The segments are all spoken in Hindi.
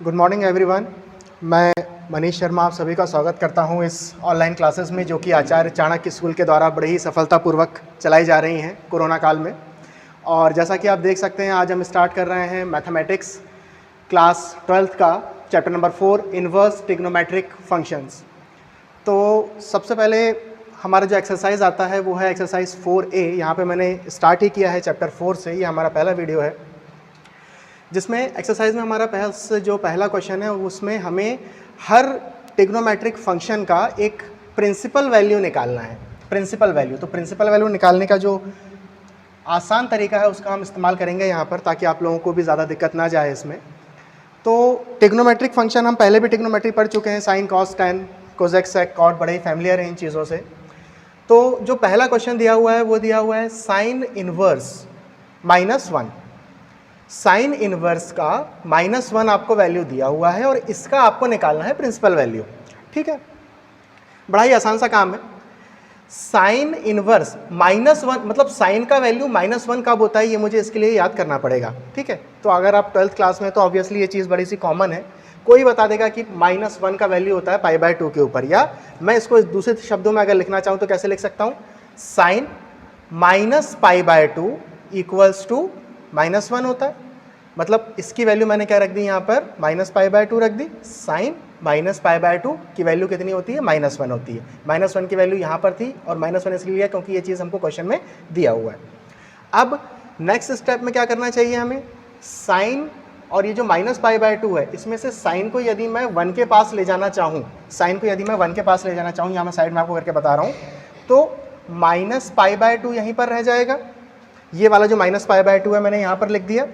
Good morning everyone. मैं मनीष शर्मा आप सभी का स्वागत करता हूं इस ऑनलाइन क्लासेस में जो कि आचार्य चाणक्य स्कूल के द्वारा बड़े ही सफलतापूर्वक चलाई जा रही हैं कोरोना काल में। और जैसा कि आप देख सकते हैं आज हम स्टार्ट कर रहे हैं मैथमेटिक्स क्लास 12th का chapter number 4 inverse trigonometric functions. तो सबसे पहले हमारा जो एक्सरसाइज आता है वो है एक्सरसाइज 4A। यहाँ पे मैंने स्टार्ट ही किया है चैप्टर 4 से, ये हमारा पहला वीडियो है जिसमें एक्सरसाइज में हमारा पहला क्वेश्चन है उसमें हमें हर ट्रिग्नोमेट्रिक फंक्शन का एक प्रिंसिपल वैल्यू निकालना है। प्रिंसिपल वैल्यू, तो प्रिंसिपल वैल्यू निकालने का जो आसान तरीका है उसका हम इस्तेमाल करेंगे यहाँ पर, ताकि आप लोगों को भी ज़्यादा दिक्कत ना जाए इसमें। तो ट्रिग्नोमेट्रिक फंक्शन हम पहले भी ट्रिग्नोमेट्री पढ़ चुके हैं, sine cos tan cosec sec cot, बड़े ही फैमिलियर हैं इन चीज़ों से। तो जो पहला क्वेश्चन दिया हुआ है वो दिया हुआ है साइन इनवर्स -1। साइन इनवर्स का -1 आपको वैल्यू दिया हुआ है और इसका आपको निकालना है प्रिंसिपल वैल्यू। ठीक है, बड़ा ही आसान सा काम है। साइन इनवर्स -1 मतलब साइन का वैल्यू -1 कब होता है ये मुझे इसके लिए याद करना पड़ेगा। ठीक है, तो अगर आप 12th क्लास में तो ऑब्वियसली ये चीज़ बड़ी सी कॉमन है, कोई बता देगा कि -1 का वैल्यू होता है π/2 के ऊपर। या मैं इसको दूसरे शब्दों में अगर लिखना चाहूँ तो कैसे लिख सकता हूँ, साइन -π/2 इक्वल्स टू -1 होता है। मतलब इसकी वैल्यू मैंने क्या रख दी यहाँ पर, -π/2 रख दी। साइन -π/2 की वैल्यू कितनी होती है, -1 होती है। -1 की वैल्यू यहाँ पर थी और -1 इसलिए लिया क्योंकि ये चीज़ हमको क्वेश्चन में दिया हुआ है। अब नेक्स्ट स्टेप में क्या करना चाहिए हमें, साइन और ये जो -π/2 है इसमें से साइन को यदि मैं 1 के पास ले जाना चाहूँ, साइन को यदि मैं 1 के पास ले जाना चाहूँ, यहाँ मैं साइड में आपको करके बता रहा हूँ, तो -π/2 यहीं पर रह जाएगा। ये वाला जो -π/2 है मैंने यहाँ पर लिख दिया,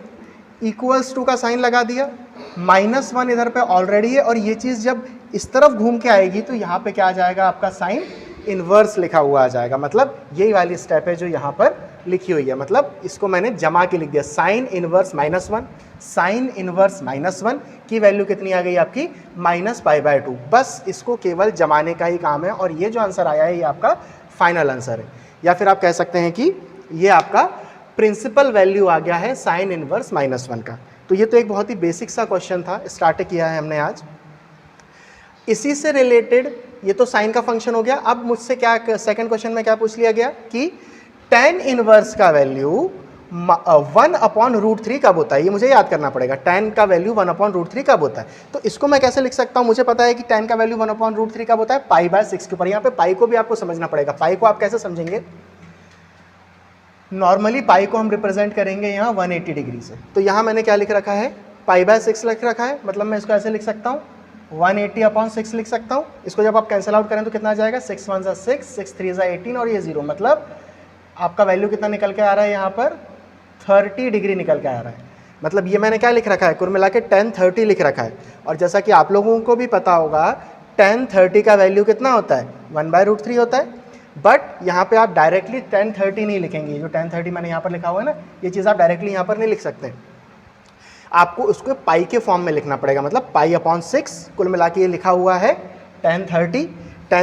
इक्वल्स टू का साइन लगा दिया, -1 इधर पे ऑलरेडी है और ये चीज़ जब इस तरफ घूम के आएगी तो यहाँ पे क्या आ जाएगा, आपका साइन इनवर्स लिखा हुआ आ जाएगा। मतलब यही वाली स्टेप है जो यहाँ पर लिखी हुई है, मतलब इसको मैंने जमा के लिख दिया। साइन इनवर्स -1, साइन इनवर्स -1 की वैल्यू कितनी आ गई आपकी, -π/2। बस इसको केवल जमाने का ही काम है और ये जो आंसर आया है ये आपका फाइनल आंसर है, या फिर आप कह सकते हैं कि ये आपका प्रिंसिपल वैल्यू आ गया है साइन इनवर्स -1 का। तो ये तो एक बहुत ही बेसिक सा क्वेश्चन था, स्टार्ट किया है हमने आज। इसी से रिलेटेड ये तो साइन का फंक्शन हो गया। अब मुझसे क्या सेकंड क्वेश्चन में क्या पूछ लिया गया कि tan इनवर्स का वैल्यू 1/√3 कब होता है, ये मुझे याद करना पड़ेगा। tan का वैल्यू 1/√3 कब होता है, तो इसको मैं कैसे लिख सकता हूँ, मुझे पता है कि tan का वैल्यू 1/√3 कब होता है, π/6 के ऊपर। यहाँ पे पाई को भी आपको समझना पड़ेगा। पाई को आप कैसे समझेंगे, नॉर्मली पाई को हम रिप्रेजेंट करेंगे यहाँ 180 डिग्री से। तो यहाँ मैंने क्या लिख रखा है, π/6 लिख रखा है, मतलब मैं इसको ऐसे लिख सकता हूँ 180/6 लिख सकता हूँ। इसको जब आप कैंसिल आउट करें तो कितना आ जाएगा, 6 1 = 6, 6 3 = 18 और ये 0, मतलब आपका वैल्यू कितना निकल के आ रहा है यहाँ पर, 30 डिग्री निकल के आ रहा है। मतलब ये मैंने क्या लिख रखा है, कुल मिला के tan 30 लिख रखा है। और जैसा कि आप लोगों को भी पता होगा tan 30 का वैल्यू कितना होता है, 1/√3 होता है। बट यहाँ पे आप डायरेक्टली tan 30 नहीं लिखेंगे, जो tan 30 मैंने यहाँ पर लिखा हुआ है ना, ये चीज़ आप डायरेक्टली यहाँ पर नहीं लिख सकते, आपको उसको पाई के फॉर्म में लिखना पड़ेगा। मतलब π/6 कुल मिला के ये लिखा हुआ है tan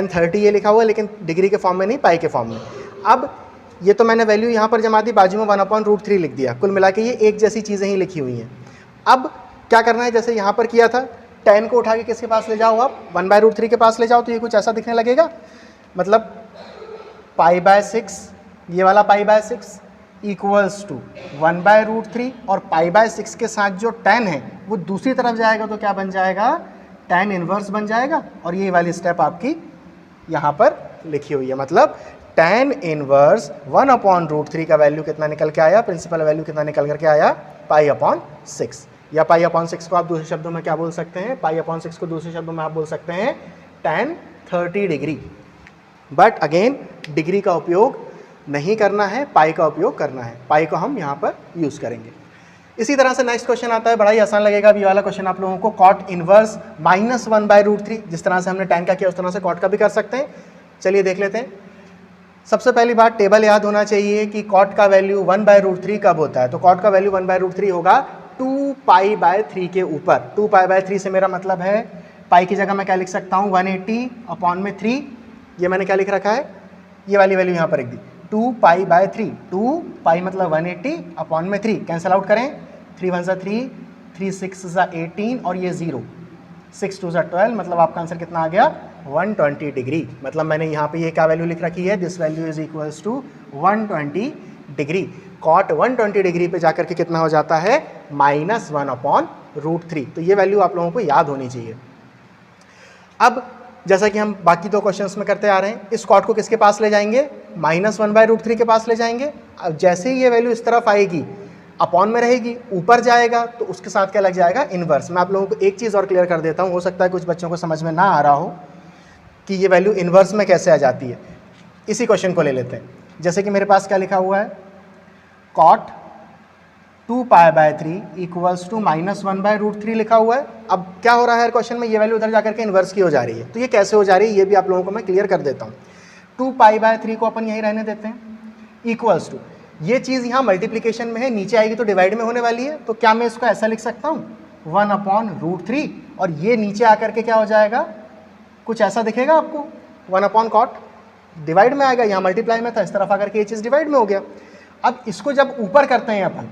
30 ये लिखा हुआ है, लेकिन डिग्री के फॉर्म में नहीं, पाई के फॉर्म में। अब ये तो मैंने वैल्यू यहाँ पर जमा दी, बाजू में 1/√3 लिख दिया, कुल मिला के ये एक जैसी चीज़ें ही लिखी हुई हैं। अब क्या करना है, जैसे यहाँ पर किया था, tan को उठा के किसके पास ले जाओ आप, 1/√3 के पास ले जाओ, तो ये कुछ ऐसा दिखने लगेगा। मतलब π/6, ये वाला π/6 इक्वल्स टू 1/√3 और π/6 के साथ जो tan है वो दूसरी तरफ जाएगा तो क्या बन जाएगा, tan इनवर्स बन जाएगा। और ये वाली स्टेप आपकी यहाँ पर लिखी हुई है। मतलब tan इनवर्स 1/√3 का वैल्यू कितना निकल के आया, प्रिंसिपल वैल्यू कितना निकल करके आया, π/6। या π/6 को आप दूसरे शब्दों में क्या बोल सकते हैं, π/6 को दूसरे शब्दों में आप बोल सकते हैं tan 30 degree. But again degree का उपयोग नहीं करना है, पाई का उपयोग करना है। पाई को हम यहाँ पर यूज़ करेंगे। इसी तरह से नेक्स्ट क्वेश्चन आता है, बड़ा ही आसान लगेगा ये वाला क्वेश्चन आप लोगों को। कॉट इनवर्स -1/√3, जिस तरह से हमने tan का किया उस तरह से कॉट का भी कर सकते हैं। चलिए देख लेते हैं। सबसे पहली बात, टेबल याद होना चाहिए कि कॉट का वैल्यु 1/√3 कब होता है। तो कॉट का वैल्यू 1/√3 होगा 2π/3 के ऊपर। 2π/3 से मेरा मतलब है, पाई की जगह मैं क्या लिख सकता हूँ, 180/3। ये मैंने क्या लिख रखा है, ये वाली वैल्यू यहाँ पर लिख दी, 2π/3। 2π मतलब 180/3, कैंसिल आउट करें, 3 1 = 3, 3 6 18 और ये 0, 6 2 12, मतलब आपका आंसर कितना आ गया 120 डिग्री। मतलब मैंने यहाँ पे ये क्या वैल्यू लिख रखी है, this value is equals to 120 degree. Cot 120 degree पे जाकर के कितना हो जाता है -1/√3। तो ये वैल्यू आप लोगों को याद होनी चाहिए। अब जैसा कि हम बाकी दो क्वेश्चंस में करते आ रहे हैं, इस कॉट को किसके पास ले जाएंगे, -1/√3 के पास ले जाएंगे। अब जैसे ही ये वैल्यू इस तरफ आएगी, अपॉन में रहेगी, ऊपर जाएगा तो उसके साथ क्या लग जाएगा, इन्वर्स। मैं आप लोगों को एक चीज़ और क्लियर कर देता हूँ, हो सकता है कुछ बच्चों को समझ में ना आ रहा हो कि ये वैल्यू इन्वर्स में कैसे आ जाती है। इसी क्वेश्चन को ले लेते हैं। जैसे कि मेरे पास क्या लिखा हुआ है, कॉट 2π/3 इक्वल्स टू -1/√3 लिखा हुआ है। अब क्या हो रहा है क्वेश्चन में, ये वैल्यू उधर जाकर के इन्वर्स की हो जा रही है। तो ये कैसे हो जा रही है, ये भी आप लोगों को मैं क्लियर कर देता हूँ। 2π/3 को अपन यहीं रहने देते हैं, इक्वल्स टू, ये चीज़ यहाँ मल्टीप्लीकेशन में है, नीचे आएगी तो डिवाइड में होने वाली है। तो क्या मैं इसको ऐसा लिख सकता हूँ 1/√3, और ये नीचे आकर के क्या हो जाएगा, कुछ ऐसा दिखेगा आपको, 1/cot डिवाइड में आएगा, यहाँ मल्टीप्लाई में था, इस तरफ आकर के ये चीज़ डिवाइड में हो गया। अब इसको जब ऊपर करते हैं अपन,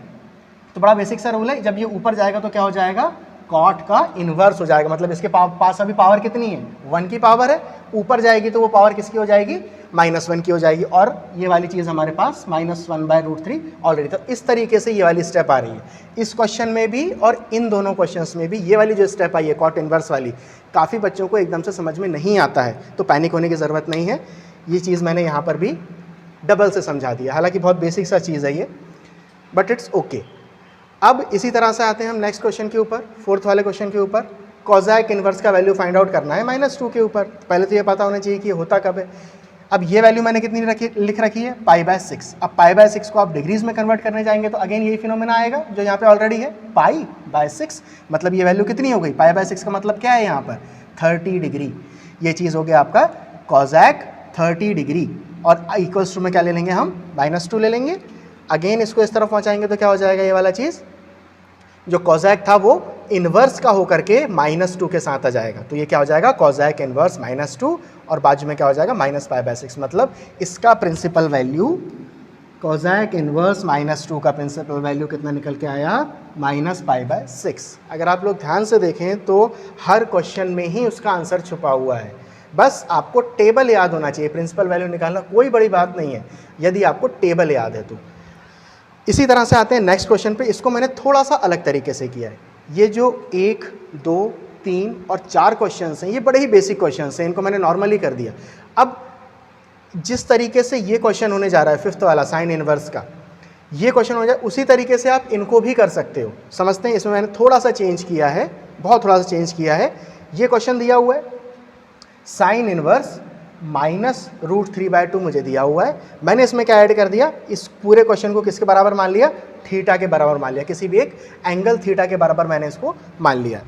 तो बड़ा बेसिक सा रूल है, जब ये ऊपर जाएगा तो क्या हो जाएगा, कॉट का इन्वर्स हो जाएगा। मतलब इसके पास अभी पावर कितनी है, 1 की पावर है, ऊपर जाएगी तो वो पावर किसकी हो जाएगी, -1 की हो जाएगी। और ये वाली चीज़ हमारे पास -1/√3 ऑलरेडी। तो इस तरीके से ये वाली स्टेप आ रही है इस क्वेश्चन में भी, और इन दोनों क्वेश्चंस में भी। ये वाली जो स्टेप आई है कॉट इन्वर्स वाली, काफ़ी बच्चों को एकदम से समझ में नहीं आता है, तो पैनिक होने की ज़रूरत नहीं है। ये चीज़ मैंने यहाँ पर भी डबल से समझा दिया, हालांकि बहुत बेसिक सा चीज़ है ये, बट इट्स ओके। अब इसी तरह से आते हैं हम नेक्स्ट क्वेश्चन के ऊपर, फोर्थ वाले क्वेश्चन के ऊपर। कॉज़ैक इन्वर्स का वैल्यू फाइंड आउट करना है -2 के ऊपर। पहले तो ये पता होना चाहिए कि ये होता कब है। अब ये वैल्यू मैंने कितनी लिख रखी है, π/6। अब π/6 को आप डिग्रीज में कन्वर्ट करने जाएंगे तो अगेन यही फिनोमेना आएगा जो यहाँ पे ऑलरेडी है, π/6। मतलब ये वैल्यू कितनी हो गई, π/6 का मतलब क्या है यहाँ पर 30 डिग्री। ये चीज़ हो गया आपका कॉज़ैक 30 डिग्री। और इक्वल्स टू में क्या ले लेंगे हम, -2 ले लेंगे। अगेन इसको इस तरफ पहुँचाएंगे तो क्या हो जाएगा, ये वाला चीज़ जो कॉज़ैक था वो इन्वर्स का होकर के -2 के साथ आ जाएगा। तो ये क्या हो जाएगा, कॉज़ैक इन्वर्स -2, और बाजू में क्या हो जाएगा -π/6। मतलब इसका प्रिंसिपल वैल्यू, कॉज़ैक इन्वर्स -2 का प्रिंसिपल वैल्यू कितना निकल के आया, -π/6। अगर आप लोग ध्यान से देखें तो हर क्वेश्चन में ही उसका आंसर छुपा हुआ है। बस आपको टेबल याद होना चाहिए, प्रिंसिपल वैल्यू निकालना कोई बड़ी बात नहीं है यदि आपको टेबल याद है तो। इसी तरह से आते हैं नेक्स्ट क्वेश्चन पे। इसको मैंने थोड़ा सा अलग तरीके से किया है। ये जो 1 2 3 और 4 क्वेश्चंस हैं, ये बड़े ही बेसिक क्वेश्चंस हैं, इनको मैंने नॉर्मली कर दिया। अब जिस तरीके से ये क्वेश्चन होने जा रहा है, फिफ्थ वाला साइन इनवर्स का, ये क्वेश्चन हो जाए उसी तरीके से आप इनको भी कर सकते हो। समझते हैं, इसमें मैंने थोड़ा सा चेंज किया है, बहुत थोड़ा सा चेंज किया है। ये क्वेश्चन दिया हुआ है साइन इनवर्स -√3/2 मुझे दिया हुआ है। मैंने इसमें क्या ऐड कर दिया, इस पूरे क्वेश्चन को किसके बराबर मान लिया, थीटा के बराबर मान लिया। किसी भी एक एंगल थीटा के बराबर मैंने इसको मान लिया।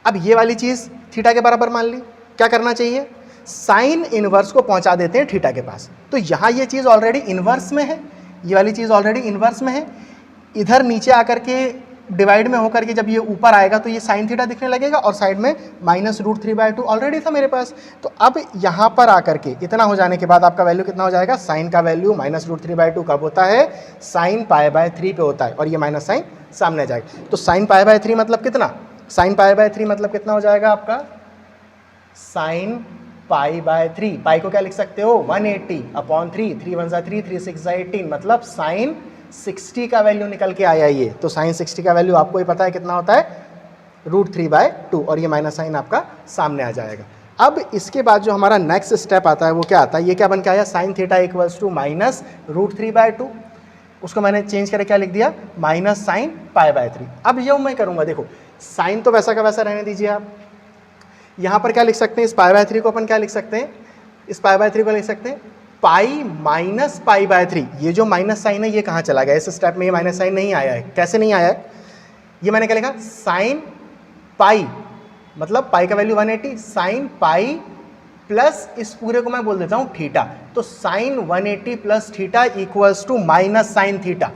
अब ये वाली चीज़ थीटा के बराबर मान ली, क्या करना चाहिए, साइन इनवर्स को पहुंचा देते हैं थीटा के पास। तो यहाँ ये चीज़ ऑलरेडी इनवर्स में है, ये वाली चीज़ ऑलरेडी इनवर्स में है। इधर नीचे आकर के डिवाइड में होकर के जब ये ऊपर आएगा तो ये साइन थीटा दिखने लगेगा, और साइड में -√3/2 ऑलरेडी था मेरे पास। तो अब यहाँ पर आकर के इतना हो जाने के बाद आपका वैल्यू कितना हो जाएगा, साइन का वैल्यू -√3/2 कब होता है, साइन π/3 पे होता है, और ये माइनस साइन सामने आ जाएगा। तो साइन π/3 मतलब कितना, साइन π/3 मतलब कितना हो जाएगा आपका, साइन π/3, पाई को क्या लिख सकते हो 180/3, 3 1 3, 3 6 18, मतलब साइन 60 का वैल्यू निकल के आया ये। तो साइन 60 का वैल्यू आपको ही पता है कितना होता है, √3/2, और ये माइनस साइन आपका सामने आ जाएगा। अब इसके बाद जो हमारा नेक्स्ट स्टेप आता है वो क्या आता है, ये क्या बन के आया, साइन थीटा इक्वल्स टू -√3/2। उसको मैंने चेंज करके क्या लिख दिया, माइनस साइन π/3। अब ये मैं करूँगा, देखो साइन तो वैसा का वैसा रहने दीजिए आप। यहाँ पर क्या लिख सकते हैं, इस π/3 को अपन क्या लिख सकते हैं, इस π/3 को लिख सकते हैं पाई माइनस π/3। ये जो माइनस साइन है ये कहाँ चला गया, इस स्टेप में ये माइनस साइन नहीं आया है। कैसे नहीं आया है, ये मैंने क्या लिखा, साइन पाई, मतलब पाई का वैल्यू 180, साइन पाई प्लस इस पूरे को मैं बोल देता हूँ थीटा। तो sine 180 plus theta equals to minus sine theta.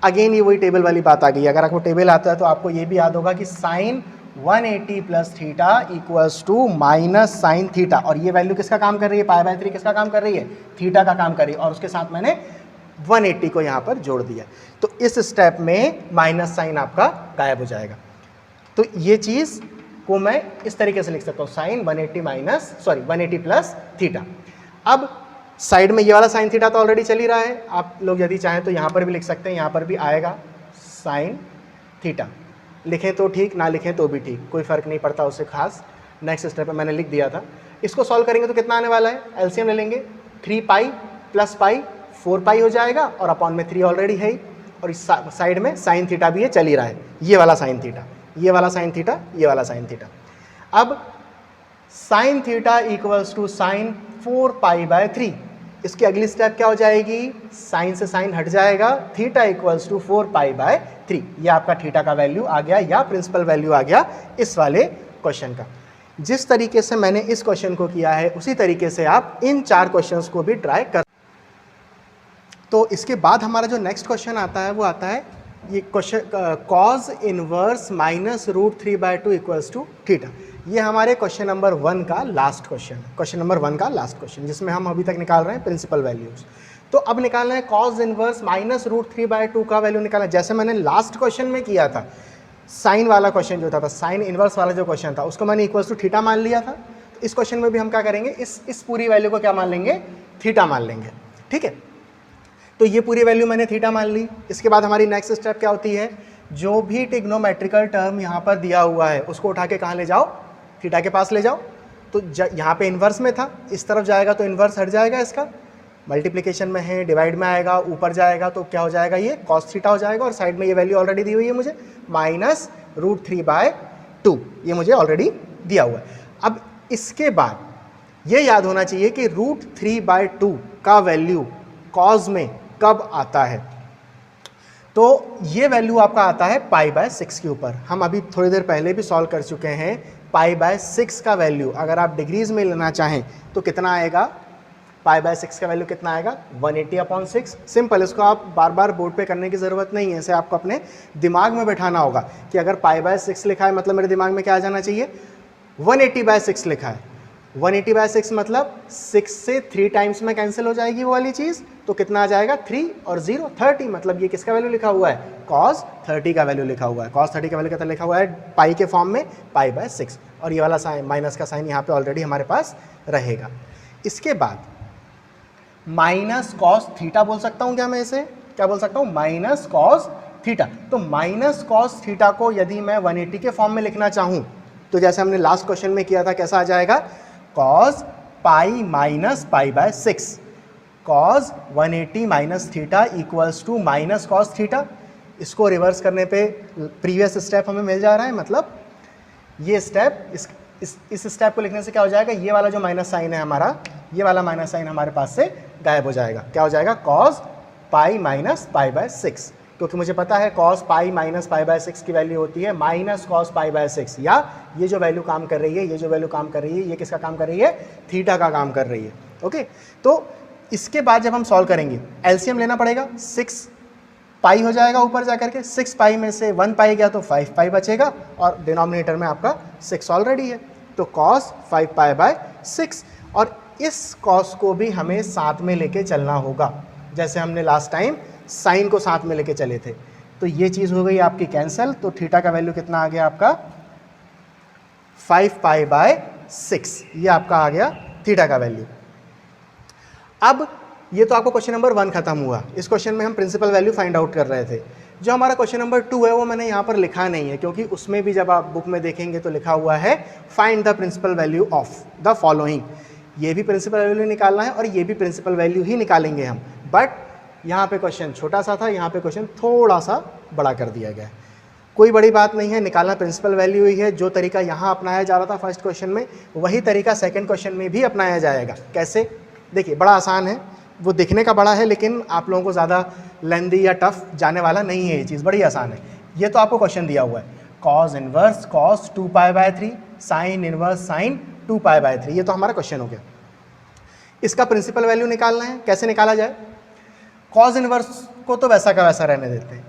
Again ये वही टेबल वाली बात आ गई। अगर आपको टेबल आता है तो आपको ये भी याद होगा कि sine 180 plus theta equals to minus sine theta. और ये वैल्यू किसका काम कर रही है, π/3 किसका काम कर रही है, थीटा का काम कर रही है। और उसके साथ मैंने 180 को यहाँ पर जोड़ दिया, तो इस स्टेप में माइनस साइन आपका गायब हो जाएगा। तो ये चीज़ को मैं इस तरीके से लिख सकता हूँ, साइन 180 प्लस थीटा। अब साइड में ये वाला साइन थीटा तो ऑलरेडी चल ही रहा है, आप लोग यदि चाहें तो यहाँ पर भी लिख सकते हैं, यहाँ पर भी आएगा साइन थीटा, लिखें तो ठीक, ना लिखें तो भी ठीक, कोई फ़र्क नहीं पड़ता उससे खास। नेक्स्ट स्टेप में मैंने लिख दिया था। इसको सॉल्व करेंगे तो कितना आने वाला है, एलसीएम ले लेंगे, 3 पाई प्लस पाई 4 पाई हो जाएगा, और अपॉन में 3 ऑलरेडी है ही, और इस साइड में साइन थीटा भी ये चल ही रहा है, ये वाला साइन थीटा, ये वाला साइन थीटा, ये वाला साइन थीटा। अब sine theta equals to sine 4 pi by 3, इसकी अगली स्टेप क्या हो जाएगी, साइन से साइन हट जाएगा, theta equals to 4 pi by 3, ये आपका थीटा का वैल्यू आ गया, या प्रिंसिपल वैल्यू आ गया इस वाले क्वेश्चन का। जिस तरीके से मैंने इस क्वेश्चन को किया है उसी तरीके से आप इन 4 क्वेश्चंस को भी ट्राई कर। तो इसके बाद हमारा जो नेक्स्ट क्वेश्चन आता है वो आता है ये question, cos inverse minus √3/2 equals to theta. ये हमारे क्वेश्चन नंबर 1 का लास्ट क्वेश्चन है, क्वेश्चन नंबर 1 का लास्ट क्वेश्चन, जिसमें हम अभी तक निकाल रहे हैं प्रिंसिपल वैल्यूज। तो अब निकालना है कॉज इनवर्स माइनस √3/2 का वैल्यू निकालना है, जैसे मैंने लास्ट क्वेश्चन में किया था। साइन वाला क्वेश्चन जो था साइन इनवर्स वाला जो क्वेश्चन था उसको मैंने इक्वल्स टू थीटा मान लिया था। तो इस क्वेश्चन में भी हम क्या करेंगे, इस पूरी वैल्यू को क्या मान लेंगे, थीटा मान लेंगे, ठीक है। तो ये पूरी वैल्यू मैंने थीटा मान ली। इसके बाद हमारी नेक्स्ट स्टेप क्या होती है, जो भी ट्रिग्नोमेट्रिकल टर्म यहाँ पर दिया हुआ है उसको उठा के कहाँ ले जाओ, थीटा के पास ले जाओ। तो यहाँ पे इन्वर्स में था, इस तरफ जाएगा तो इन्वर्स हट जाएगा, इसका मल्टीप्लिकेशन में है, डिवाइड में आएगा, ऊपर जाएगा तो क्या हो जाएगा, ये कॉस थीटा हो जाएगा, और साइड में ये वैल्यू ऑलरेडी दी हुई है मुझे, माइनस √3/2, ये मुझे ऑलरेडी दिया हुआ है। अब इसके बाद ये याद होना चाहिए कि √3/2 का वैल्यू कॉज में कब आता है, तो ये वैल्यू आपका आता है π/6 के ऊपर। हम अभी थोड़ी देर पहले भी सॉल्व कर चुके हैं, π/6 का वैल्यू अगर आप डिग्रीज में लेना चाहें तो कितना आएगा, π/6 का वैल्यू कितना आएगा, 180/6। सिंपल, इसको आप बार बार बोर्ड पे करने की ज़रूरत नहीं है, इसे आपको अपने दिमाग में बैठाना होगा कि अगर π/6 लिखा है मतलब मेरे दिमाग में क्या आ जाना चाहिए, 180/6 लिखा है, 180/6 मतलब 6 से 3 टाइम्स में कैंसिल हो जाएगी वो वाली चीज़, तो कितना आ जाएगा, 3 और 0 30, मतलब ये किसका वैल्यू लिखा हुआ है, cos 30 का वैल्यू लिखा हुआ है। cos 30 का वैल्यू कितना लिखा हुआ है, पाई के फॉर्म में, π/6, और ये वाला साइन माइनस का साइन यहाँ पे ऑलरेडी हमारे पास रहेगा। इसके बाद माइनस कॉस थीटा बोल सकता हूँ क्या मैं इसे, क्या बोल सकता हूँ, माइनस कॉस थीटा। तो माइनस कॉस थीटा को यदि मैं 180 के फॉर्म में लिखना चाहूँ तो जैसे हमने लास्ट क्वेश्चन में किया था, कैसा आ जाएगा, cos pi minus π/6, cos 180 minus theta equals to minus cos theta. इसको रिवर्स करने पे प्रीवियस स्टेप हमें मिल जा रहा है, मतलब ये स्टेप इस स्टेप को लिखने से क्या हो जाएगा, ये वाला जो माइनस साइन है हमारा, ये वाला माइनस साइन हमारे पास से गायब हो जाएगा। क्या हो जाएगा, कॉस पाई माइनस π/6, क्योंकि मुझे पता है कॉस पाई माइनस π/6 की वैल्यू होती है माइनस कॉस π/6, या ये जो वैल्यू काम कर रही है, ये जो वैल्यू काम कर रही है, ये किसका काम कर रही है, थीटा का काम कर रही है। ओके, तो इसके बाद जब हम सॉल्व करेंगे एलसीएम लेना पड़ेगा, 6 पाई हो जाएगा ऊपर जाकर के, 6 पाई में से 1 पाई गया तो 5 पाई बचेगा, और डिनोमिनेटर में आपका 6 ऑलरेडी है, तो कॉस 5 π/6। और इस कॉस को भी हमें साथ में लेके चलना होगा, जैसे हमने लास्ट टाइम साइन को साथ में लेके चले थे। तो ये चीज़ हो गई आपकी कैंसिल, तो थीटा का वैल्यू कितना आ गया आपका, 5 π/6, ये आपका आ गया थीटा का वैल्यू। अब ये तो आपको क्वेश्चन नंबर 1 खत्म हुआ। इस क्वेश्चन में हम प्रिंसिपल वैल्यू फाइंड आउट कर रहे थे। जो हमारा क्वेश्चन नंबर 2 है वो मैंने यहाँ पर लिखा नहीं है, क्योंकि उसमें भी जब आप बुक में देखेंगे तो लिखा हुआ है find the principal value of the following. ये भी प्रिंसिपल वैल्यू निकालना है और ये भी प्रिंसिपल वैल्यू ही निकालेंगे हम, बट यहाँ पे क्वेश्चन छोटा सा था, यहाँ पे क्वेश्चन थोड़ा सा बड़ा कर दिया गया है। कोई बड़ी बात नहीं है, निकालना प्रिंसिपल वैल्यू ही है। जो तरीका यहाँ अपनाया जा रहा था फर्स्ट क्वेश्चन में, वही तरीका सेकंड क्वेश्चन में भी अपनाया जाएगा। कैसे, देखिए बड़ा आसान है, वो दिखने का बड़ा है लेकिन आप लोगों को ज़्यादा लेंदी या टफ जाने वाला नहीं है, ये चीज़ बड़ी आसान है। ये तो आपको क्वेश्चन दिया हुआ है, cos inverse cos 2π/3 sine inverse sine 2π/3, ये तो हमारा क्वेश्चन हो गया। इसका प्रिंसिपल वैल्यू निकालना है, कैसे निकाला जाए, कॉस इनवर्स को तो वैसा का वैसा रहने देते हैं,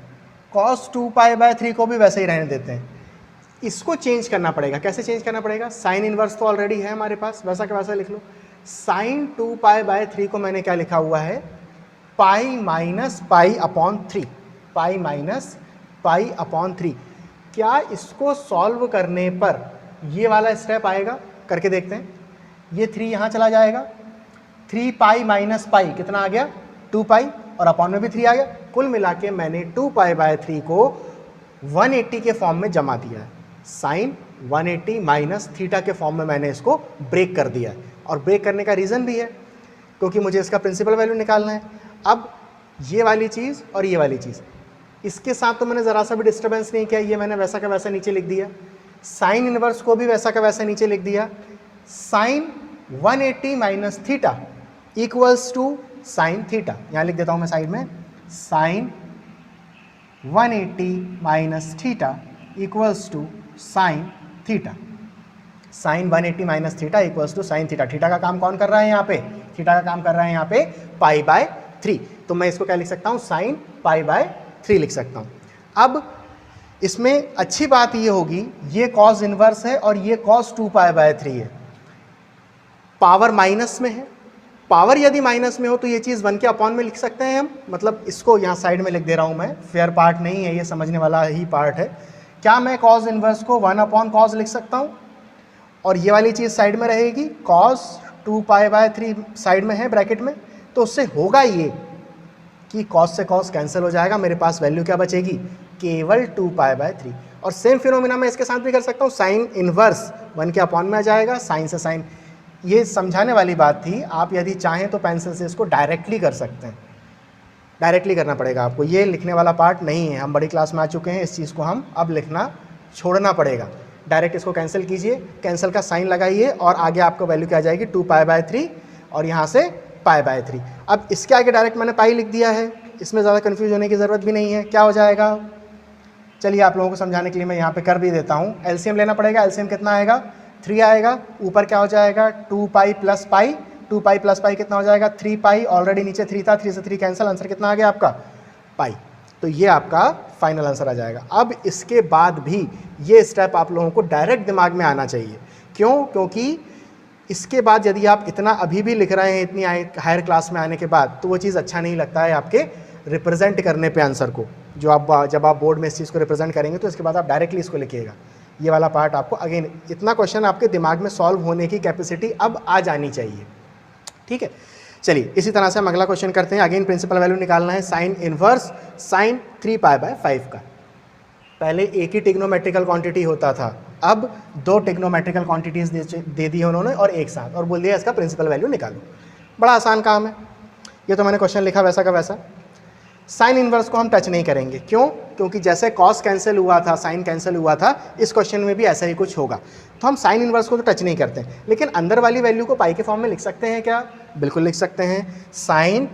कॉस 2π/3 को भी वैसे ही रहने देते हैं। इसको चेंज करना पड़ेगा। कैसे चेंज करना पड़ेगा, साइन इनवर्स तो ऑलरेडी है हमारे पास, वैसा का वैसा लिख लो। साइन 2π/3 को मैंने क्या लिखा हुआ है, पाई माइनस पाई अपॉन 3, पाई माइनस पाई अपॉन 3। क्या इसको सॉल्व करने पर ये वाला स्टेप आएगा? करके देखते हैं। ये 3 यहाँ चला जाएगा, 3 पाई माइनस पाई कितना आ गया? 2 पाई, और अपॉन में भी 3 आ गया। कुल मिला के मैंने 2 पाई बाय 3 को 180 के फॉर्म में जमा दिया है। साइन 180 माइनस थीटा के फॉर्म में मैंने इसको ब्रेक कर दिया है। और ब्रेक करने का रीज़न भी है क्योंकि मुझे इसका प्रिंसिपल वैल्यू निकालना है। अब ये वाली चीज़ और ये वाली चीज़, इसके साथ तो मैंने ज़रा सा भी डिस्टर्बेंस नहीं किया, ये मैंने वैसा का वैसा नीचे लिख दिया। साइन इनवर्स को भी वैसा का वैसा नीचे लिख दिया। Sine 180 minus theta equals to sine theta, यहाँ लिख देता हूँ मैं साइड में, sine 180 minus theta equals to sine theta. Sine 180 minus theta equals to sine theta. Theta का काम कौन कर रहा है यहाँ पे? थीटा का काम कर रहा है यहाँ पे पाई बाय 3। तो मैं इसको क्या लिख सकता हूँ? साइन पाई बाय 3 लिख सकता हूँ। अब इसमें अच्छी बात ये होगी, ये कॉस इनवर्स है और ये कॉस 2 पाई बाय 3 है। पावर माइनस में है, पावर यदि माइनस में हो तो ये चीज़ 1 के अपॉन में लिख सकते हैं हम। मतलब इसको यहाँ साइड में लिख दे रहा हूँ मैं, फेयर पार्ट नहीं है, ये समझने वाला ही पार्ट है। क्या मैं कॉस इनवर्स को 1 अपॉन कॉस लिख सकता हूँ? और ये वाली चीज़ साइड में रहेगी, कॉस 2 पाई बाय 3 साइड में है ब्रैकेट में। तो उससे होगा ये कि कॉस से कॉस कैंसिल हो जाएगा, मेरे पास वैल्यू क्या बचेगी? केवल 2 पाई बाय 3। और सेम फिनोमिना मैं इसके साथ भी कर सकता हूँ, साइन इनवर्स 1 के अपॉन में आ जाएगा, साइन से साइन। ये समझाने वाली बात थी, आप यदि चाहें तो पेंसिल से इसको डायरेक्टली कर सकते हैं। डायरेक्टली करना पड़ेगा आपको, ये लिखने वाला पार्ट नहीं है। हम बड़ी क्लास में आ चुके हैं, इस चीज़ को हम अब लिखना छोड़ना पड़ेगा। डायरेक्ट इसको कैंसिल कीजिए, कैंसिल का साइन लगाइए और आगे आपको वैल्यू क्या आ जाएगी? 2 पाई बाय 3 और यहाँ से पाई बाय 3। अब इसके आगे डायरेक्ट मैंने पाई लिख दिया है, इसमें ज़्यादा कन्फ्यूज होने की ज़रूरत भी नहीं है। क्या हो जाएगा? चलिए आप लोगों को समझाने के लिए मैं यहाँ पे कर भी देता हूँ। एलसीएम लेना पड़ेगा। एलसीएम कितना आएगा? 3 आएगा। ऊपर क्या हो जाएगा? 2 pi plus pi. 2 pi plus pi कितना हो जाएगा? 3 पाई। ऑलरेडी नीचे 3 था, 3 से 3 कैंसिल, आंसर कितना आ गया आपका? पाई। तो ये आपका फाइनल आंसर आ जाएगा। अब इसके बाद भी ये स्टेप आप लोगों को डायरेक्ट दिमाग में आना चाहिए। क्यों? क्योंकि इसके बाद यदि आप इतना अभी भी लिख रहे हैं इतनी हायर क्लास में आने के बाद, तो वो चीज़ अच्छा नहीं लगता है आपके रिप्रेजेंट करने पे आंसर को। जो आप जब आप बोर्ड में इस चीज़ को रिप्रेजेंट करेंगे तो इसके बाद आप डायरेक्टली इसको लिखिएगा। ये वाला पार्ट आपको अगेन, इतना क्वेश्चन आपके दिमाग में सॉल्व होने की कैपेसिटी अब आ जानी चाहिए। ठीक है, चलिए इसी तरह से हम अगला क्वेश्चन करते हैं। अगेन प्रिंसिपल वैल्यू निकालना है sine inverse sign 3 pi by 5 का। पहले एक ही टिग्नोमेट्रिकल क्वांटिटी होता था, अब 2 टिग्नोमेट्रिकल क्वांटिटीज दे दी उन्होंने और एक साथ, और बोल दिया इसका प्रिंसिपल वैल्यू निकालो। बड़ा आसान काम है, ये तो मैंने क्वेश्चन लिखा वैसा का वैसा। साइन इनवर्स को हम टच नहीं करेंगे। क्यों? क्योंकि जैसे कॉस कैंसिल हुआ था, साइन कैंसिल हुआ था, इस क्वेश्चन में भी ऐसा ही कुछ होगा। तो हम साइन इनवर्स को तो टच नहीं करते, लेकिन अंदर वाली वैल्यू को पाई के फॉर्म में लिख सकते हैं क्या? बिल्कुल लिख सकते हैं। साइन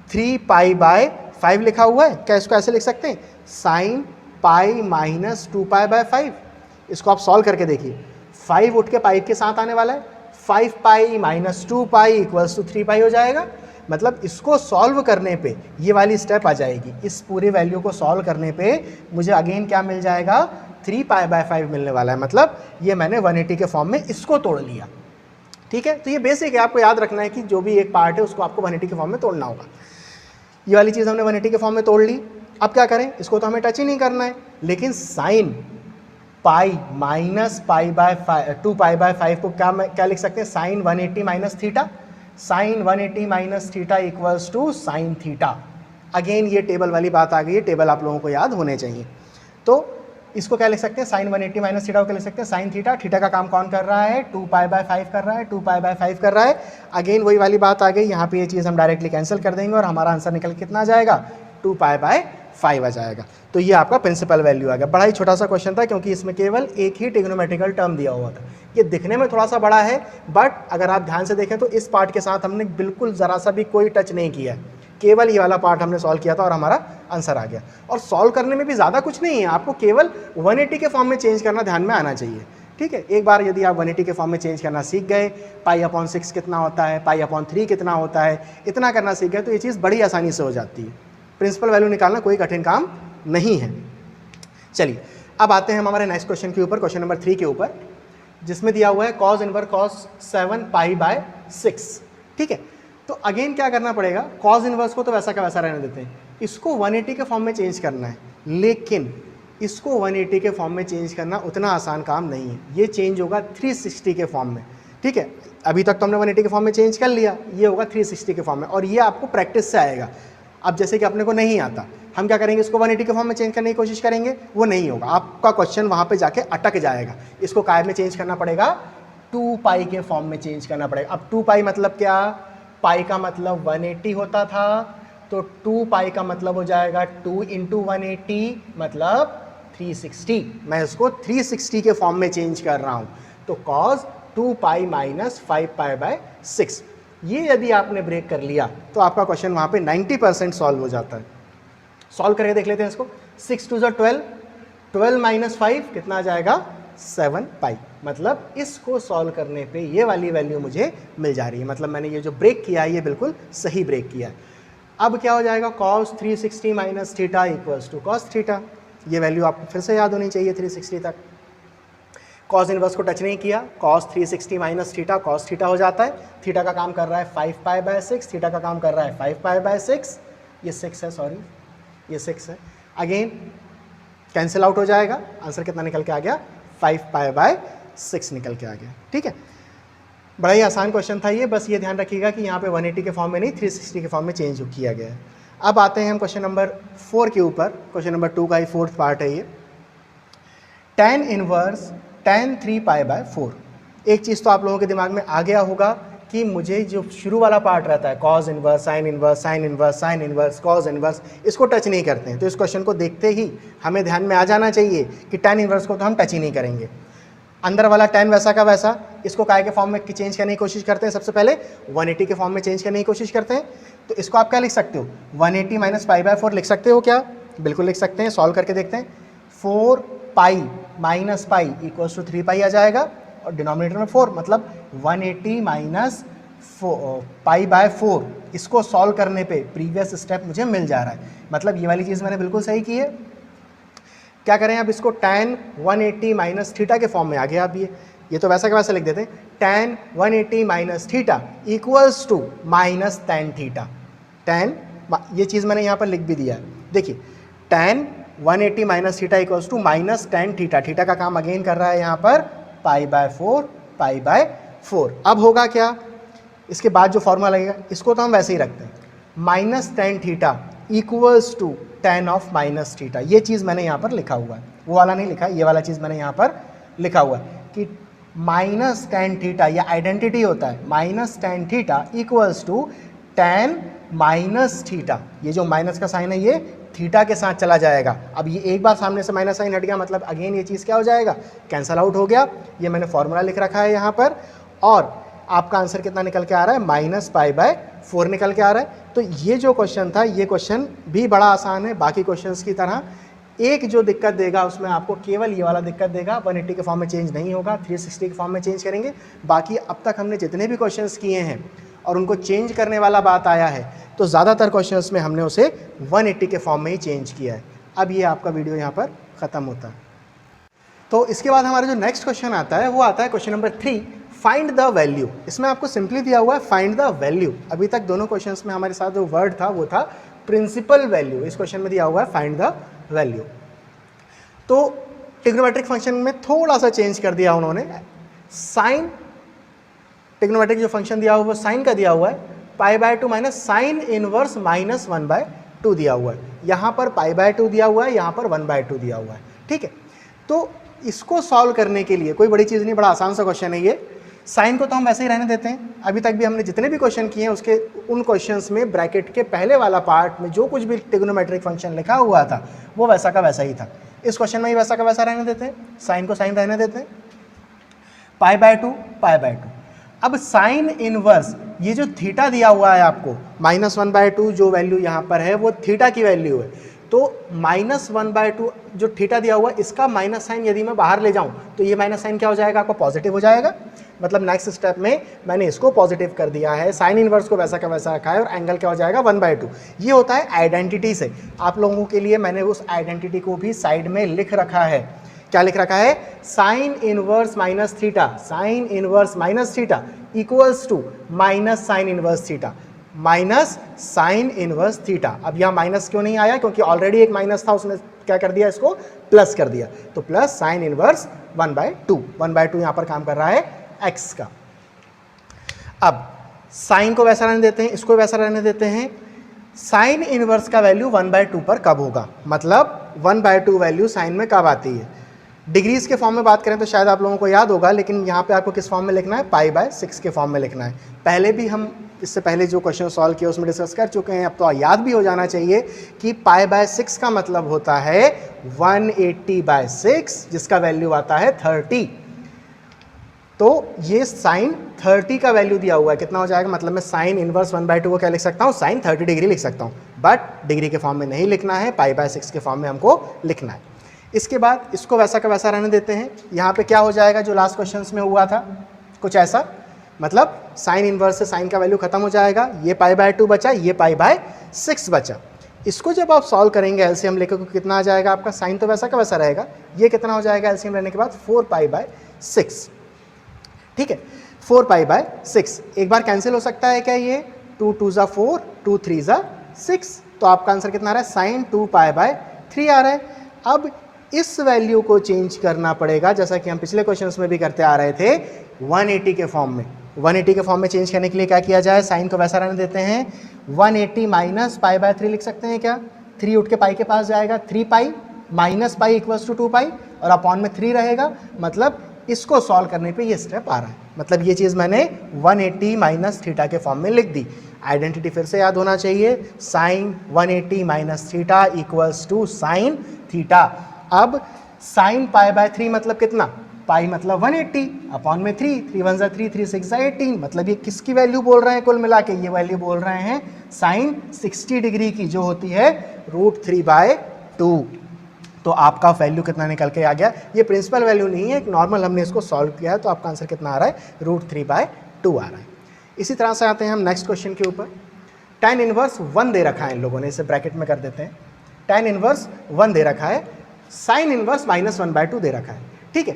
3 पाई बाय 5 लिखा हुआ है, क्या इसको ऐसे लिख सकते हैं? Sign pi minus 2 pi by 5। इसको आप सॉल्व करके देखिए, 5 उठ के पाई के साथ आने वाला है, 5 pi minus 2 pi equals to 3 pi हो जाएगा। मतलब इसको सॉल्व करने पे ये वाली स्टेप आ जाएगी। इस पूरे वैल्यू को सॉल्व करने पे मुझे अगेन क्या मिल जाएगा? 3 पाई बाय 5 मिलने वाला है। मतलब ये मैंने 180 के फॉर्म में इसको तोड़ लिया। ठीक है, तो ये बेसिक है, आपको याद रखना है कि जो भी एक पार्ट है उसको आपको 180 के फॉर्म में तोड़ना होगा। ये वाली चीज़ हमने 180 के फॉर्म में तोड़ ली। अब क्या करें? इसको तो हमें टच ही नहीं करना है, लेकिन sine pi minus pi by 2 pi by 5 को क्या लिख सकते हैं? Sine 180 minus theta. Sine 180 minus theta equals to sine theta. Again ये टेबल वाली बात आ गई है, टेबल आप लोगों को याद होने चाहिए। तो इसको क्या लिख सकते हैं? साइन 180 माइनस थीटा को क्या लिख सकते हैं? Sign theta. थीटा का काम कौन कर रहा है? 2 पाई बाय 5 कर रहा है, 2 पाई बाय 5 कर रहा है। अगेन वही वाली बात आ गई, यहाँ पे ये चीज़ हम डायरेक्टली कैंसिल कर देंगे और हमारा आंसर निकल कितना आ जाएगा? 2 पाई बाय 5 आ जाएगा। तो ये आपका प्रिंसिपल वैल्यू आ गया। बड़ा ही छोटा सा क्वेश्चन था, क्योंकि इसमें केवल एक ही ट्रिग्नोमेट्रिकल टर्म दिया हुआ था। ये दिखने में थोड़ा सा बड़ा है, बट अगर आप ध्यान से देखें तो इस पार्ट के साथ हमने बिल्कुल ज़रा सा भी कोई टच नहीं किया है। केवल ये वाला पार्ट हमने सॉल्व किया था और हमारा आंसर आ गया। और सॉल्व करने में भी ज़्यादा कुछ नहीं है, आपको केवल 180 के फॉर्म में चेंज करना ध्यान में आना चाहिए। ठीक है, एक बार यदि आप 180 के फॉर्म में चेंज करना सीख गए, पाई अपॉन 6 कितना होता है, पाई अपॉन 3 कितना होता है, इतना करना सीख गए, तो ये चीज़ बड़ी आसानी से हो जाती है। प्रिंसिपल वैल्यू निकालना कोई कठिन काम नहीं है। चलिए अब आते हैं हम हमारे नेक्स्ट क्वेश्चन के ऊपर, क्वेश्चन नंबर 3 के ऊपर, जिसमें दिया हुआ है cos inverse cos 7 pi by 6। ठीक है, तो अगेन क्या करना पड़ेगा, कॉज इनवर्स को तो वैसा का वैसा रहने देते हैं, इसको 180 के फॉर्म में चेंज करना है, लेकिन इसको 180 के फॉर्म में चेंज करना उतना आसान काम नहीं है, ये चेंज होगा 360 के फॉर्म में। ठीक है, अभी तक तो हमने 180 के फॉर्म में चेंज कर लिया, ये होगा 360 के फॉर्म में, और ये आपको प्रैक्टिस से आएगा। अब जैसे कि अपने को नहीं आता, हम क्या करेंगे, इसको 180 के फॉर्म में चेंज करने की कोशिश करेंगे, वो नहीं होगा, आपका क्वेश्चन वहाँ पे जाके अटक जाएगा। इसको काय में चेंज करना पड़ेगा, 2 पाई के फॉर्म में चेंज करना पड़ेगा। अब 2 पाई मतलब क्या, पाई का मतलब 180 होता था, तो 2 पाई का मतलब हो जाएगा 2 इंटू 180 मतलब 360। मैं इसको 360 के फॉर्म में चेंज कर रहा हूँ, तो cos 2 pi minus 5 pi by 6, ये यदि आपने ब्रेक कर लिया तो आपका क्वेश्चन वहाँ पे 90% सॉल्व हो जाता है। सॉल्व करके देख लेते हैं इसको, 6 2 12, 12 माइनस 5 कितना आ जाएगा, 7 पाई। मतलब इसको सॉल्व करने पे ये वाली वैल्यू मुझे मिल जा रही है, मतलब मैंने ये जो ब्रेक किया है ये बिल्कुल सही ब्रेक किया है। अब क्या हो जाएगा, cos 360 minus theta equals to cos theta, ये वैल्यू आपको फिर से याद होनी चाहिए 360 तक। कॉस इनवर्स को टच नहीं किया, cos 360 minus theta cos theta हो जाता है, थीटा का काम कर रहा है 5 पाई बाय 6, थीटा का काम कर रहा है 5 पाई बाय 6, ये 6 है, सॉरी ये 6 है, अगेन कैंसिल आउट हो जाएगा, आंसर कितना निकल के आ गया, 5 पाई बाय 6 निकल के आ गया। ठीक है, बड़ा ही आसान क्वेश्चन था ये, बस ये ध्यान रखिएगा कि यहाँ पे 180 के फॉर्म में नहीं 360 के फॉर्म में चेंज किया गया है। अब आते हैं हम क्वेश्चन नंबर 4 के ऊपर, क्वेश्चन नंबर 2 का ही 4th पार्ट है ये, tan inverse tan 3 pi by 4। एक चीज़ तो आप लोगों के दिमाग में आ गया होगा कि मुझे जो शुरू वाला पार्ट रहता है, cause inverse sine inverse sign inverse sine inverse cause inverse, इसको टच नहीं करते हैं। तो इस क्वेश्चन को देखते ही हमें ध्यान में आ जाना चाहिए कि tan इनवर्स को तो हम टच ही नहीं करेंगे। अंदर वाला tan वैसा का वैसा, इसको काय के फॉर्म में चेंज करने की कोशिश करते हैं, सबसे पहले 180 के फॉर्म में चेंज करने की कोशिश करते हैं। तो इसको आप क्या लिख सकते हो, 180 माइनस पाई बाय 4 लिख सकते हो क्या, बिल्कुल लिख सकते हैं। सॉल्व करके देखते हैं, 4 pi minus pi equals to 3 pi आ जाएगा, और डिनोमिनेटर में 4, मतलब 180 माइनस पाई बाय 4, इसको सॉल्व करने पे प्रीवियस स्टेप मुझे मिल जा रहा है, मतलब ये वाली चीज़ मैंने बिल्कुल सही की है। क्या करें अब, इसको tan 180 माइनस थीटा के फॉर्म में आ गया। अब ये तो वैसा का वैसा लिख देते हैं, tan 180 minus theta equals to minus tan theta. tan, ये चीज़ मैंने यहाँ पर लिख भी दिया है, देखिए tan 180 minus theta equals to minus tan theta, theta का काम अगेन कर रहा है यहाँ पर पाई बाय 4 पाई बाय 4। अब होगा क्या, इसके बाद जो फॉर्मूला लगेगा इसको तो हम वैसे ही रखते हैं, minus tan theta equals to tan of minus theta. ये चीज़ मैंने यहाँ पर लिखा हुआ है, वो वाला नहीं लिखा, ये वाला चीज़ मैंने यहाँ पर लिखा हुआ है कि माइनस tan थीटा, ये आइडेंटिटी होता है, minus tan theta equals to tan minus theta. ये जो माइनस का साइन है ये थीटा के साथ चला जाएगा। अब ये एक बार सामने से माइनस साइन हट गया, मतलब अगेन ये चीज़ क्या हो जाएगा, कैंसल आउट हो गया। ये मैंने फॉर्मूला लिख रखा है यहाँ पर, और आपका आंसर कितना निकल के आ रहा है, माइनस पाई बाय 4 निकल के आ रहा है। तो ये जो क्वेश्चन था, ये क्वेश्चन भी बड़ा आसान है बाकी क्वेश्चंस की तरह। एक जो दिक्कत देगा उसमें आपको केवल ये वाला दिक्कत देगा, 180 के फॉर्म में चेंज नहीं होगा, 360 के फॉर्म में चेंज करेंगे। बाकी अब तक हमने जितने भी क्वेश्चंस किए हैं और उनको चेंज करने वाला बात आया है, तो ज़्यादातर क्वेश्चंस में हमने उसे 180 के फॉर्म में ही चेंज किया है। अब ये आपका वीडियो यहाँ पर ख़त्म होता है। तो इसके बाद हमारा जो नेक्स्ट क्वेश्चन आता है वो आता है question number 3, find the value. इसमें आपको सिंपली दिया हुआ है फाइंड द वैल्यू। अभी तक दोनों क्वेश्चंस में हमारे साथ जो वर्ड था वो था प्रिंसिपल वैल्यू, इस क्वेश्चन में दिया हुआ है फाइंड द वैल्यू। तो ट्रिग्नोमेट्रिक फंक्शन में थोड़ा सा चेंज कर दिया उन्होंने, साइन ट्रिग्नोमेट्रिक जो फंक्शन दिया हुआ है वो साइन का दिया हुआ है, पाई by 2 minus sine inverse minus 1/2 दिया हुआ है। यहाँ पर पाई बाय 2 दिया हुआ है, यहाँ पर 1/2 दिया हुआ है। ठीक है, तो इसको सॉल्व करने के लिए कोई बड़ी चीज़ नहीं, बड़ा आसान सा क्वेश्चन है ये। साइन को तो हम वैसे ही रहने देते हैं, अभी तक भी हमने जितने भी क्वेश्चन किए हैं उसके उन क्वेश्चंस में ब्रैकेट के पहले वाला पार्ट में जो कुछ भी ट्रिग्नोमेट्रिक फंक्शन लिखा हुआ था वो वैसा का वैसा ही था। इस क्वेश्चन में ही वैसा का वैसा रहने देते हैं, साइन को साइन रहने देते हैं, पाई बाय 2 पाई बाय 2। अब साइन इनवर्स, ये जो थीटा दिया हुआ है आपको माइनस 1/2, जो वैल्यू यहाँ पर है वो थीटा की वैल्यू है। तो माइनस 1/2 जो थीटा दिया हुआ है, इसका माइनस साइन यदि मैं बाहर ले जाऊं तो ये माइनस साइन क्या हो जाएगा, आपको पॉजिटिव हो जाएगा। मतलब नेक्स्ट स्टेप में मैंने इसको पॉजिटिव कर दिया है, साइन इनवर्स को वैसा का वैसा रखा है, और एंगल क्या हो जाएगा 1/2। ये होता है आइडेंटिटी से। आप लोगों के लिए मैंने उस आइडेंटिटी को भी साइड में लिख रखा है। क्या लिख रखा है, sine inverse minus theta, sine inverse minus theta equals to minus sine inverse theta. Minus sine inverse theta. अब यहाँ माइनस क्यों नहीं आया, क्योंकि ऑलरेडी एक माइनस था, उसने क्या कर दिया, इसको प्लस कर दिया, तो प्लस साइन इनवर्स 1/2। 1/2 यहाँ पर काम कर रहा है x का। अब साइन को वैसा रहने देते हैं, इसको वैसा रहने देते हैं। साइन इनवर्स का वैल्यू 1/2 पर कब होगा, मतलब 1/2 वैल्यू साइन में कब आती है। डिग्रीज के फॉर्म में बात करें तो शायद आप लोगों को याद होगा, लेकिन यहाँ पे आपको किस फॉर्म में लिखना है, π/6 के फॉर्म में लिखना है। पहले भी हम इससे पहले जो क्वेश्चन सॉल्व किया उसमें डिस्कस कर चुके हैं, अब तो याद भी हो जाना चाहिए कि π/6 का मतलब होता है 180/6, जिसका वैल्यू आता है 30। तो ये साइन 30 का वैल्यू दिया हुआ है, कितना हो जाएगा, मतलब मैं साइन इनवर्स 1/2 को क्या लिख सकता हूँ, साइन 30 डिग्री लिख सकता हूँ, बट डिग्री के फॉर्म में नहीं लिखना है, π/6 के फॉर्म में हमको लिखना है। इसके बाद इसको वैसा का वैसा रहने देते हैं। यहाँ पे क्या हो जाएगा, जो लास्ट क्वेश्चंस में हुआ था कुछ ऐसा, मतलब साइन इनवर्स से साइन का वैल्यू खत्म हो जाएगा, ये π/2 बचा, ये π/6 बचा। इसको जब आप सॉल्व करेंगे एलसीएम लेकर तो कितना आ जाएगा आपका, साइन तो वैसा का वैसा रहेगा, ये कितना हो जाएगा एलसीएम लेने के बाद 4π/6। ठीक है, 4π/6 एक बार कैंसिल हो सकता है क्या, ये 2 2 ज़ा 4, 2 3 ज़ा 6, तो आपका आंसर कितना आ रहा है, साइन 2π/3 आ रहा है। अब इस वैल्यू को चेंज करना पड़ेगा, जैसा कि हम पिछले क्वेश्चंस में भी करते आ रहे थे, 180 के फॉर्म में। 180 के फॉर्म में चेंज करने के लिए क्या किया जाए, साइन को वैसा रहने देते हैं, 180 माइनस π/3 लिख सकते हैं क्या, 3 उठ के पाई के पास जाएगा, 3π माइनस पाई इक्वल्स टू 2π और अपॉन में 3 रहेगा, मतलब इसको सॉल्व करने पे ये स्टेप आ रहा है। मतलब ये चीज़ मैंने 180 माइनस थीटा के फॉर्म में लिख दी। आइडेंटिटी फिर से याद होना चाहिए, sine 180 minus theta equals to sine theta. अब साइन π/3 मतलब कितना, पाई मतलब 180 अपॉन में 3, 3 1 ज़ा 3, 3 6 ज़ा 18, मतलब ये किसकी वैल्यू बोल रहे हैं कुल मिला के, ये वैल्यू बोल रहे हैं साइन 60 डिग्री की, जो होती है √3/2। तो आपका वैल्यू कितना निकल के आ गया, ये प्रिंसिपल वैल्यू नहीं है, एक नॉर्मल हमने इसको सॉल्व किया है, तो आपका आंसर कितना आ रहा है, √3/2 आ रहा है। इसी तरह से आते हैं हम नेक्स्ट क्वेश्चन के ऊपर। tan इनवर्स 1 दे रखा है इन लोगों ने, इसे ब्रैकेट में कर देते हैं। tan इनवर्स 1 दे रखा है, साइन इनवर्स -1/2 दे रखा है। ठीक है,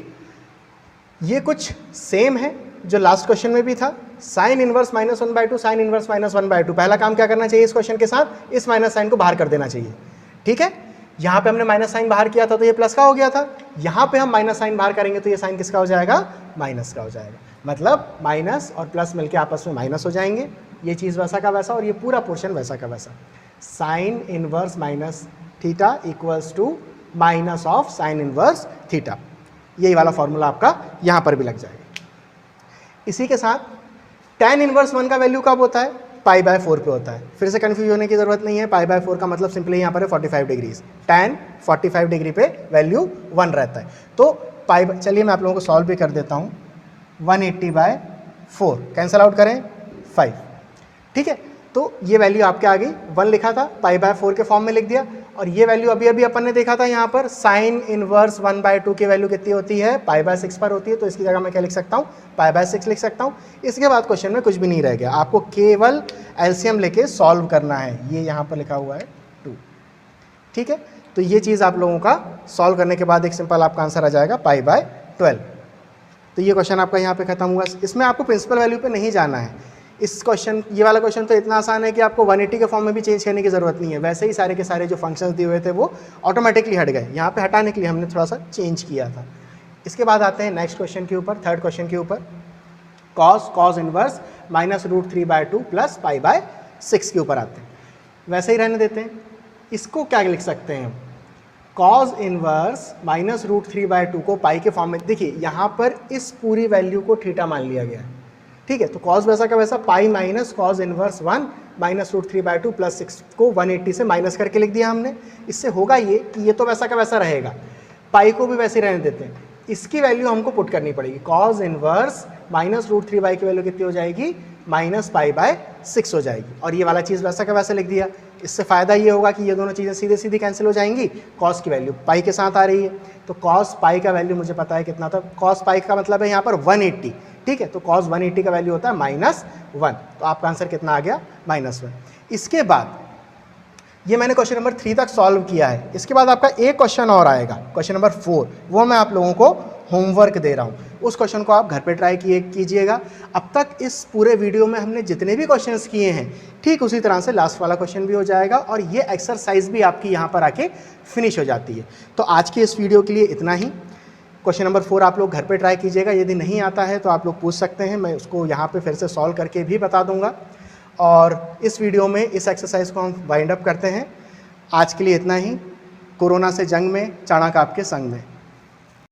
ये कुछ सेम है जो लास्ट क्वेश्चन में भी था, साइन इनवर्स -1/2, साइन इनवर्स -1/2। पहला काम क्या करना चाहिए इस क्वेश्चन के साथ, इस माइनस साइन को बाहर कर देना चाहिए। ठीक है, यहाँ पे हमने माइनस साइन बाहर किया था तो ये प्लस का हो गया था, यहाँ पे हम माइनस साइन बाहर करेंगे तो ये साइन किसका हो जाएगा, माइनस का हो जाएगा। मतलब माइनस और प्लस मिलके आपस में माइनस हो जाएंगे, ये चीज़ वैसा का वैसा और ये पूरा पोर्शन वैसा का वैसा। Sine inverse minus theta equals to minus of sine inverse theta, यही वाला फॉर्मूला आपका यहाँ पर भी लग जाएगा। इसी के साथ tan इनवर्स 1 का वैल्यू कब होता है, π/4 पे होता है। फिर से कन्फ्यूज होने की ज़रूरत नहीं है, π/4 का मतलब सिंपली यहाँ पर है 45 डिग्रीज, tan 45 डिग्री पे वैल्यू 1 रहता है। तो चलिए मैं आप लोगों को सॉल्व भी कर देता हूँ, 180/4 कैंसिल आउट करें 5। ठीक है, तो ये वैल्यू आपके आ गई, 1 लिखा था, π/4 के फॉर्म में लिख दिया, और ये वैल्यू अभी अभी अपन ने देखा था यहाँ पर, साइन इनवर्स 1/2 की वैल्यू कितनी होती है, π/6 पर होती है, तो इसकी जगह मैं क्या लिख सकता हूँ, π/6 लिख सकता हूँ। इसके बाद क्वेश्चन में कुछ भी नहीं रह गया, आपको केवल एलसीएम लेके सॉल्व करना है। ये यहाँ पर लिखा हुआ है 2। ठीक है, तो ये चीज़ आप लोगों का सॉल्व करने के बाद एक सिंपल आपका आंसर आ जाएगा π/12। तो ये क्वेश्चन आपका यहाँ पे खत्म हुआ। इसमें आपको प्रिंसिपल वैल्यू पे नहीं जाना है। इस क्वेश्चन, ये वाला क्वेश्चन तो इतना आसान है कि आपको 180 के फॉर्म में भी चेंज करने की ज़रूरत नहीं है, वैसे ही सारे के सारे जो फंक्शंस दिए हुए थे वो ऑटोमेटिकली हट गए, यहाँ पे हटाने के लिए हमने थोड़ा सा चेंज किया था। इसके बाद आते हैं नेक्स्ट क्वेश्चन के ऊपर, थर्ड क्वेश्चन के ऊपर, cos इनवर्स -√3/2 प्लस π/6 के ऊपर आते हैं। वैसे ही रहने देते हैं, इसको क्या लिख सकते हैं, cos इनवर्स -√3/2 को पाई के फॉर्म में, देखिए यहाँ पर इस पूरी वैल्यू को थीटा मान लिया गया है। ठीक है, तो cos वैसा का वैसा, pi minus cos inverse 1 -√3/2 plus 6 को 180 से माइनस करके लिख दिया हमने। इससे होगा ये कि ये तो वैसा का वैसा रहेगा, पाई को भी वैसे रहने देते हैं, इसकी वैल्यू हमको पुट करनी पड़ेगी। cos इनवर्स -√3/2 की वैल्यू कितनी हो जाएगी, -π/6 हो जाएगी, और ये वाला चीज़ वैसा का वैसा लिख दिया। इससे फ़ायदा ये होगा कि ये दोनों चीज़ें सीधे सीधी कैंसिल हो जाएंगी, cos की वैल्यू पाई के साथ आ रही है, तो cos पाई का वैल्यू मुझे पता है कितना था, cos पाई का मतलब है यहाँ पर 180। ठीक है, तो cos 180 का वैल्यू होता है -1, तो आपका आंसर कितना आ गया, -1। इसके बाद ये मैंने क्वेश्चन नंबर 3 तक सॉल्व किया है। इसके बाद आपका एक क्वेश्चन और आएगा, क्वेश्चन नंबर 4, वो मैं आप लोगों को होमवर्क दे रहा हूँ, उस क्वेश्चन को आप घर पे ट्राई कीजिएगा। अब तक इस पूरे वीडियो में हमने जितने भी क्वेश्चंस किए हैं, ठीक उसी तरह से लास्ट वाला क्वेश्चन भी हो जाएगा और ये एक्सरसाइज भी आपकी यहाँ पर आके फिनिश हो जाती है। तो आज की इस वीडियो के लिए इतना ही। क्वेश्चन नंबर 4 आप लोग घर पे ट्राई कीजिएगा, यदि नहीं आता है तो आप लोग पूछ सकते हैं, मैं उसको यहाँ पे फिर से सॉल्व करके भी बता दूंगा। और इस वीडियो में इस एक्सरसाइज को हम वाइंड अप करते हैं। आज के लिए इतना ही। कोरोना से जंग में, चाणक्य आपके संग में।